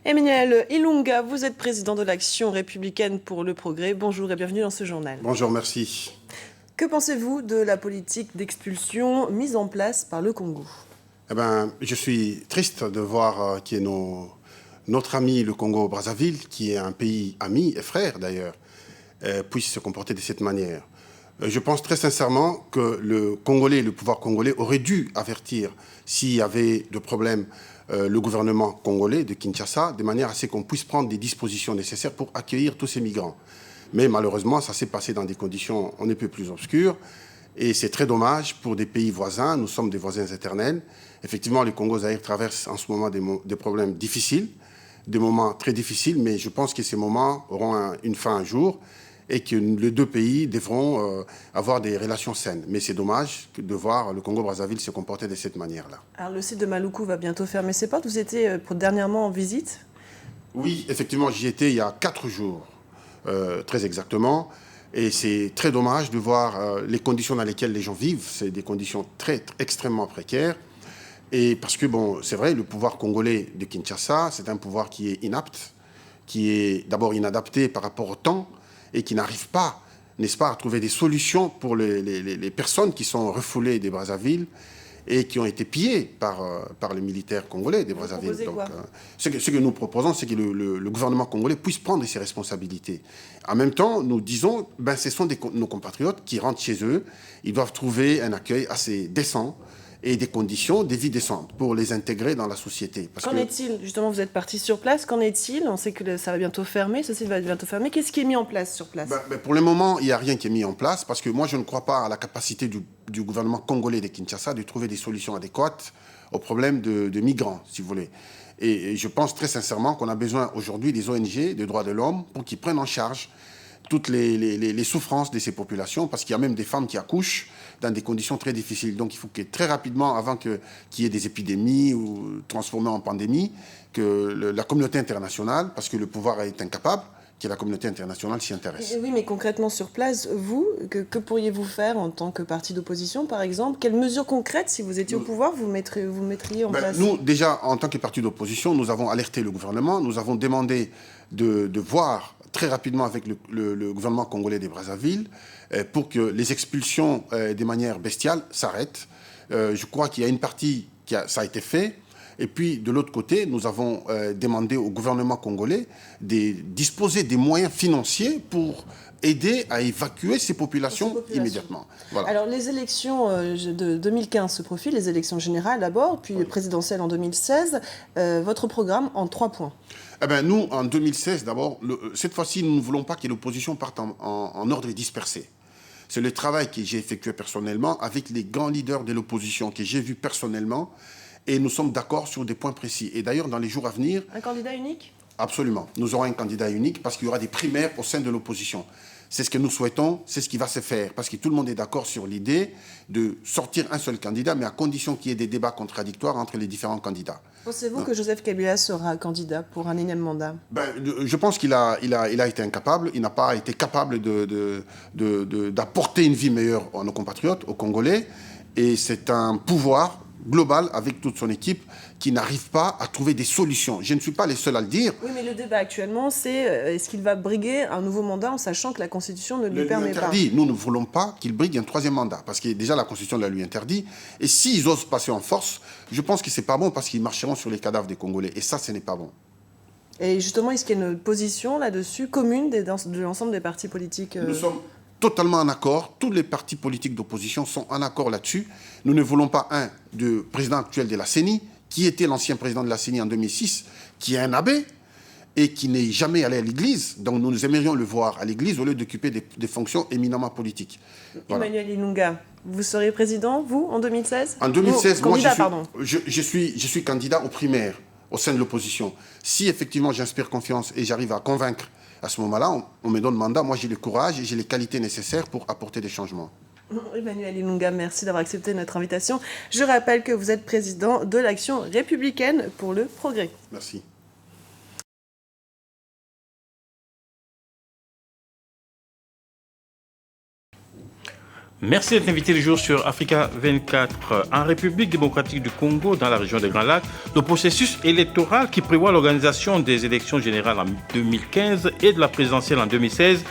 Emmanuel Ilunga, vous êtes président de l'Action républicaine pour le progrès. Bonjour et bienvenue dans ce journal. Bonjour, merci. Que pensez-vous de la politique d'expulsion mise en place par le Congo? Je suis triste de voir que notre ami le Congo-Brazzaville, qui est un pays ami et frère d'ailleurs, puisse se comporter de cette manière. Je pense très sincèrement que le pouvoir congolais aurait dû avertir s'il y avait de problèmes le gouvernement congolais de Kinshasa, de manière à ce qu'on puisse prendre des dispositions nécessaires pour accueillir tous ces migrants. Mais malheureusement, ça s'est passé dans des conditions on ne peut plus obscures. Et c'est très dommage pour des pays voisins. Nous sommes des voisins éternels. Effectivement, le Congo-Zaïre traverse en ce moment des problèmes difficiles, des moments très difficiles, mais je pense que ces moments auront une fin un jour et que les deux pays devront avoir des relations saines. Mais c'est dommage de voir le Congo-Brazzaville se comporter de cette manière-là. Alors, le site de Maluku va bientôt fermer ses portes. Vous étiez dernièrement en visite? Oui, effectivement, j'y étais il y a 4 jours, très exactement. Et c'est très dommage de voir les conditions dans lesquelles les gens vivent. C'est des conditions extrêmement précaires. Et parce que, bon, c'est vrai, le pouvoir congolais de Kinshasa, c'est un pouvoir qui est inapte, qui est d'abord inadapté par rapport au temps et qui n'arrive pas, n'est-ce pas, à trouver des solutions pour les personnes qui sont refoulées des Brazzaville et qui ont été pillées par les militaires congolais des Brazzaville. Donc, ce que nous proposons, c'est que le gouvernement congolais puisse prendre ses responsabilités. En même temps, nous disons, ce sont nos compatriotes qui rentrent chez eux, ils doivent trouver un accueil assez décent et des conditions de vie décentes pour les intégrer dans la société. Qu'en est-il? Justement, vous êtes parti sur place. Qu'en est-il? On sait que ça va bientôt fermer, ce site va bientôt fermer. Qu'est-ce qui est mis en place sur place? Pour le moment, il n'y a rien qui est mis en place parce que moi, je ne crois pas à la capacité du gouvernement congolais de Kinshasa de trouver des solutions adéquates aux problèmes de migrants, si vous voulez. Et je pense très sincèrement qu'on a besoin aujourd'hui des ONG, des droits de l'homme, pour qu'ils prennent en charge toutes les souffrances de ces populations, parce qu'il y a même des femmes qui accouchent dans des conditions très difficiles. Donc il faut que très rapidement, avant qu'il y ait des épidémies ou transformées en pandémie, que la communauté internationale, parce que le pouvoir est incapable, que la communauté internationale s'y intéresse. Oui, mais concrètement sur place, vous, que pourriez-vous faire en tant que parti d'opposition, par exemple? Quelles mesures concrètes, si vous étiez au pouvoir, vous mettriez en place? Nous, déjà, en tant que parti d'opposition, nous avons alerté le gouvernement, nous avons demandé de voir très rapidement avec le gouvernement congolais des Brazzaville pour que les expulsions de manière bestiale s'arrêtent. Je crois qu'il y a une partie ça a été fait. Et puis, de l'autre côté, nous avons demandé au gouvernement congolais de disposer des moyens financiers pour aider à évacuer ces populations immédiatement. Voilà. Alors, les élections de 2015 se profilent, les élections générales d'abord, puis les présidentielles en 2016. Votre programme en 3 points. Nous, en 2016, d'abord, cette fois-ci, nous ne voulons pas que l'opposition parte en ordre dispersé. C'est le travail que j'ai effectué personnellement avec les grands leaders de l'opposition que j'ai vus personnellement. Et nous sommes d'accord sur des points précis. Et d'ailleurs, dans les jours à venir... Un candidat unique? Absolument. Nous aurons un candidat unique parce qu'il y aura des primaires au sein de l'opposition. C'est ce que nous souhaitons, c'est ce qui va se faire. Parce que tout le monde est d'accord sur l'idée de sortir un seul candidat, mais à condition qu'il y ait des débats contradictoires entre les différents candidats. Pensez-vous que Joseph Kabila sera candidat pour un énième mandat? Je pense qu'il a été incapable. Il n'a pas été capable d'apporter une vie meilleure à nos compatriotes, aux Congolais. Et c'est un pouvoir global avec toute son équipe qui n'arrive pas à trouver des solutions. Je ne suis pas les seuls à le dire. Oui, mais le débat actuellement, c'est est-ce qu'il va briguer un nouveau mandat en sachant que la Constitution ne lui permet pas? Nous ne voulons pas qu'il brigue un 3e mandat parce que déjà la Constitution la lui interdit. Et s'ils osent passer en force, je pense que c'est pas bon parce qu'ils marcheront sur les cadavres des Congolais. Et ça, ce n'est pas bon. Et justement, est-ce qu'il y a une position là-dessus commune de l'ensemble des partis politiques? Nous sommes totalement en accord. Tous les partis politiques d'opposition sont en accord là-dessus. Nous ne voulons pas du président actuel de la CENI, qui était l'ancien président de la CENI en 2006, qui est un abbé et qui n'est jamais allé à l'église. Donc nous aimerions le voir à l'église au lieu d'occuper des fonctions éminemment politiques. Voilà. Emmanuel Ilunga, vous serez président, vous, en 2016? En 2016, moi, je suis candidat aux primaires au sein de l'opposition. Si effectivement j'inspire confiance et j'arrive à convaincre, à ce moment-là, on me donne mandat. Moi, j'ai le courage et j'ai les qualités nécessaires pour apporter des changements. Emmanuel Ilunga, merci d'avoir accepté notre invitation. Je rappelle que vous êtes président de l'Action républicaine pour le progrès. Merci. Merci d'être invité le jour sur Africa 24. En République démocratique du Congo, dans la région des Grands Lacs, le processus électoral qui prévoit l'organisation des élections générales en 2015 et de la présidentielle en 2016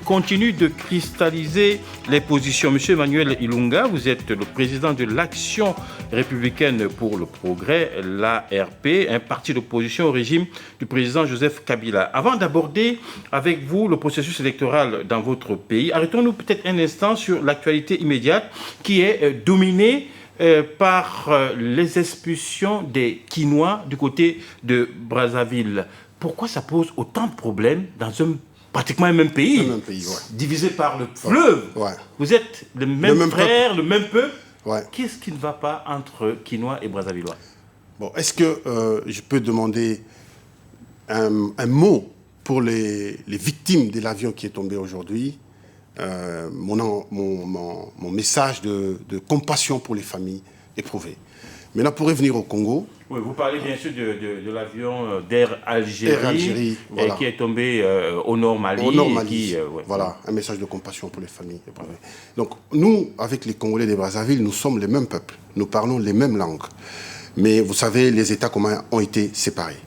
continue de cristalliser les positions. Monsieur Emmanuel Ilunga, vous êtes le président de l'Action républicaine pour le progrès, l'ARP, un parti d'opposition au régime du président Joseph Kabila. Avant d'aborder avec vous le processus électoral dans votre pays, arrêtons-nous peut-être un instant sur l'actualité immédiate qui est dominée par les expulsions des Kinois du côté de Brazzaville. Pourquoi ça pose autant de problèmes dans pratiquement un même pays, divisé par le fleuve? Vous êtes le même frère, le même peuple. Qu'est-ce qui ne va pas entre Kinois et Brazzavillois? Bon, est-ce que je peux demander un mot pour les victimes de l'avion qui est tombé aujourd'hui? Mon message de compassion pour les familles éprouvées. Maintenant, pour revenir au Congo... Oui, vous parlez bien sûr de l'avion d'Air Algérie, voilà, qui est tombé au Nord Mali. Voilà, un message de compassion pour les familles éprouvées. Donc, nous, avec les Congolais de Brazzaville, nous sommes les mêmes peuples. Nous parlons les mêmes langues. Mais vous savez, les États communs ont été séparés.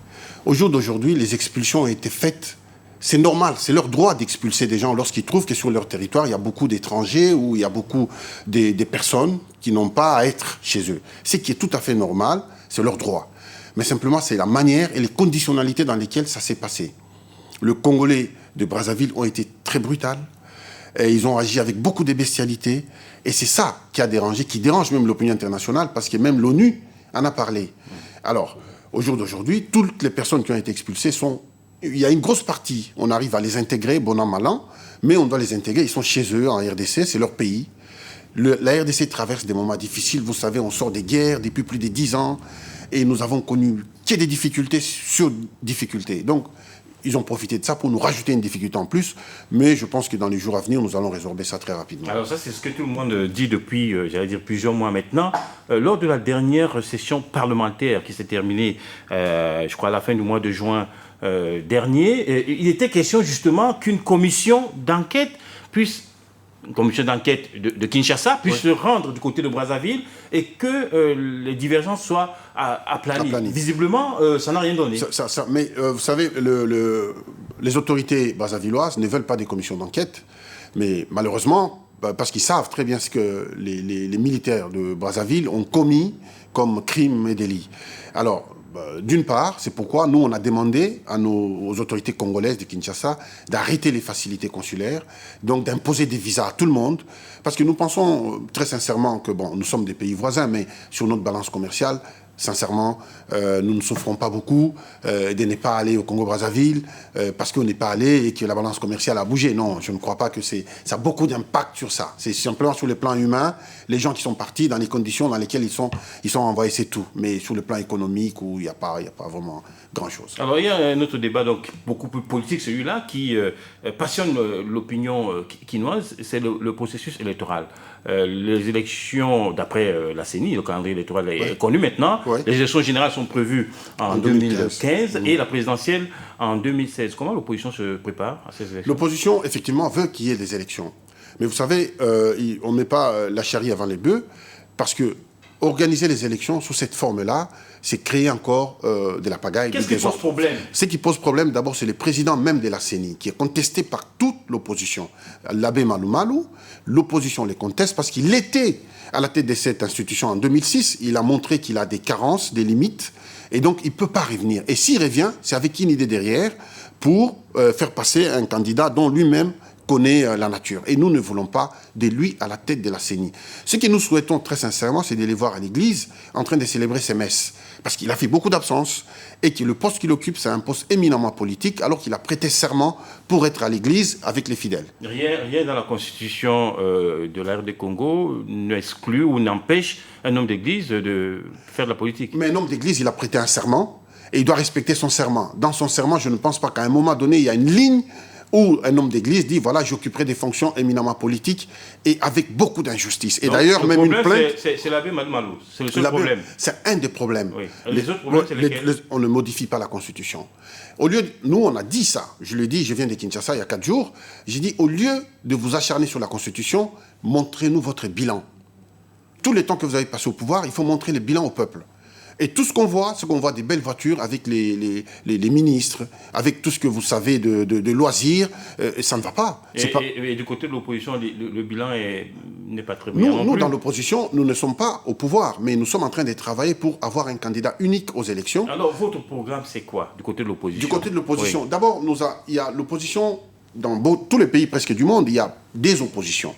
Au jour d'aujourd'hui, les expulsions ont été faites. C'est normal, c'est leur droit d'expulser des gens lorsqu'ils trouvent que sur leur territoire, il y a beaucoup d'étrangers ou il y a beaucoup des personnes qui n'ont pas à être chez eux. Ce qui est tout à fait normal, c'est leur droit. Mais simplement, c'est la manière et les conditionnalités dans lesquelles ça s'est passé. Les Congolais de Brazzaville ont été très brutaux. Et ils ont agi avec beaucoup de bestialité. Et c'est ça qui a dérangé, qui dérange même l'opinion internationale, parce que même l'ONU en a parlé. Alors, au jour d'aujourd'hui, toutes les personnes qui ont été expulsées sont... Il y a une grosse partie, on arrive à les intégrer, bon an, mal an, mais on doit les intégrer, ils sont chez eux en RDC, c'est leur pays. La RDC traverse des moments difficiles, vous savez, on sort des guerres depuis plus de 10 ans, et nous avons connu qu'il y ait des difficultés sur difficultés. Donc, ils ont profité de ça pour nous rajouter une difficulté en plus, mais je pense que dans les jours à venir, nous allons résorber ça très rapidement. Alors ça, c'est ce que tout le monde dit depuis, j'allais dire, plusieurs mois maintenant. Lors de la dernière session parlementaire qui s'est terminée, je crois, à la fin du mois de juin dernier, il était question justement qu'une commission d'enquête puisse... Une commission d'enquête de Kinshasa puisse se rendre du côté de Brazzaville et que les divergences soient aplanies. Visiblement, ça n'a rien donné. Mais vous savez, les autorités brazzavilloises ne veulent pas des commissions d'enquête, mais malheureusement, parce qu'ils savent très bien ce que les militaires de Brazzaville ont commis comme crimes et délits. Alors, d'une part, c'est pourquoi nous, on a demandé aux autorités congolaises de Kinshasa d'arrêter les facilités consulaires, donc d'imposer des visas à tout le monde, parce que nous pensons très sincèrement que, bon, nous sommes des pays voisins, mais sur notre balance commerciale, sincèrement, nous ne souffrons pas beaucoup de ne pas aller au Congo-Brazzaville parce qu'on n'est pas allé et que la balance commerciale a bougé. Non, je ne crois pas que ça a beaucoup d'impact sur ça. C'est simplement sur le plan humain, les gens qui sont partis dans les conditions dans lesquelles ils sont envoyés, c'est tout. Mais sur le plan économique, où il n'y a pas vraiment grand-chose. Alors, il y a un autre débat donc, beaucoup plus politique, celui-là, qui passionne l'opinion quinoise, c'est le processus électoral. Les élections, d'après la CENI, le calendrier électoral est connu maintenant. Les élections générales sont prévues en 2015 et la présidentielle en 2016. Comment l'opposition se prépare à ces élections? L'opposition, effectivement, veut qu'il y ait des élections. Mais vous savez, on ne met pas la charrie avant les bœufs, parce que organiser les élections sous cette forme-là, c'est créer encore de la pagaille. Qu'est-ce qui pose problème? Ce qui pose problème, d'abord, c'est le président même de la CENI, qui est contesté par toute l'opposition. L'abbé Malou Malou, l'opposition les conteste parce qu'il était à la tête de cette institution en 2006. Il a montré qu'il a des carences, des limites, et donc il ne peut pas revenir. Et s'il revient, c'est avec une idée derrière pour faire passer un candidat dont lui-même connaît la nature. Et nous ne voulons pas de lui à la tête de la CENI. Ce que nous souhaitons très sincèrement, c'est de les voir à l'église en train de célébrer ses messes. Parce qu'il a fait beaucoup d'absences et que le poste qu'il occupe, c'est un poste éminemment politique, alors qu'il a prêté serment pour être à l'église avec les fidèles. Rien dans la constitution de l'ère du Congo n'exclut ou n'empêche un homme d'église de faire de la politique. Mais un homme d'église, il a prêté un serment et il doit respecter son serment. Dans son serment, je ne pense pas qu'à un moment donné, il y a une ligne où un homme d'église dit, voilà, j'occuperai des fonctions éminemment politiques et avec beaucoup d'injustice. Et d'ailleurs, même une plainte... C'est l'abbé Malou, c'est le seul problème. C'est un des problèmes. Oui. Les autres problèmes, c'est lesquels? On ne modifie pas la Constitution. Au lieu nous, on a dit ça. Je l'ai dit, je viens de Kinshasa il y a 4 jours. J'ai dit, au lieu de vous acharner sur la Constitution, montrez-nous votre bilan. Tout le temps que vous avez passé au pouvoir, il faut montrer le bilan au peuple. Et tout ce qu'on voit, c'est qu'on voit des belles voitures avec les ministres, avec tout ce que vous savez de loisirs, et ça ne va pas. Et du côté de l'opposition, le bilan n'est pas très bien. Nous, dans l'opposition, nous ne sommes pas au pouvoir, mais nous sommes en train de travailler pour avoir un candidat unique aux élections. Alors, votre programme, c'est quoi, du côté de l'opposition? Du côté de l'opposition, oui. D'abord, il y a l'opposition, dans tous les pays presque du monde, il y a des oppositions.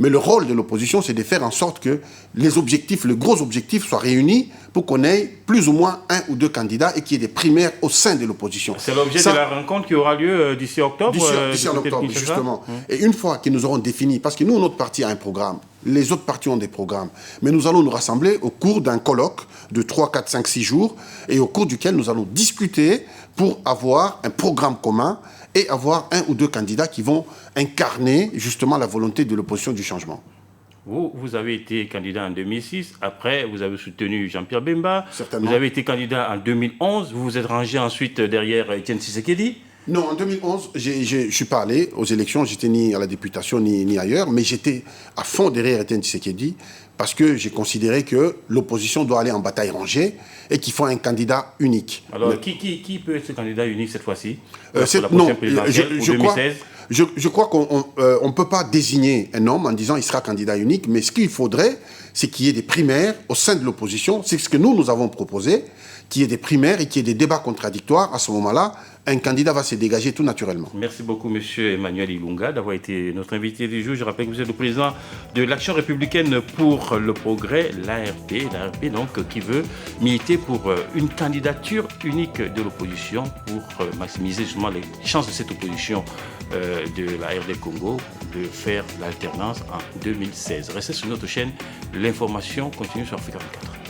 Mais le rôle de l'opposition, c'est de faire en sorte que les objectifs, le gros objectif, soient réunis pour qu'on ait plus ou moins 1 ou 2 candidats et qu'il y ait des primaires au sein de l'opposition. C'est l'objet de la rencontre qui aura lieu d'ici octobre. D'ici en octobre, justement. Et une fois que nous aurons défini, parce que nous, notre parti a un programme, les autres partis ont des programmes, mais nous allons nous rassembler au cours d'un colloque de 3, 4, 5, 6 jours et au cours duquel nous allons discuter pour avoir un programme commun et avoir 1 ou 2 candidats qui vont incarner justement la volonté de l'opposition du changement. Vous avez été candidat en 2006, après vous avez soutenu Jean-Pierre Bemba, certainement. Vous avez été candidat en 2011, vous vous êtes rangé ensuite derrière Etienne Tshisekedi. Non, en 2011, je ne suis pas allé aux élections, j'étais ni à la députation ni ailleurs, mais j'étais à fond derrière Etienne Tshisekedi parce que j'ai considéré que l'opposition doit aller en bataille rangée et qu'il faut un candidat unique. Alors, qui peut être ce candidat unique cette fois-ci Non, je je crois qu'on ne peut pas désigner un homme en disant qu'il sera candidat unique, mais ce qu'il faudrait, c'est qu'il y ait des primaires au sein de l'opposition. C'est ce que nous avons proposé, qu'il y ait des primaires et qu'il y ait des débats contradictoires. À ce moment-là, un candidat va se dégager tout naturellement. Merci beaucoup, M. Emmanuel Ilunga, d'avoir été notre invité du jour. Je rappelle que vous êtes le président de l'Action républicaine pour le progrès, l'ARP donc, qui veut militer pour une candidature unique de l'opposition pour maximiser justement les chances de cette opposition de la RD Congo de faire l'alternance en 2016. Restez sur notre chaîne, l'information continue sur Africa 24.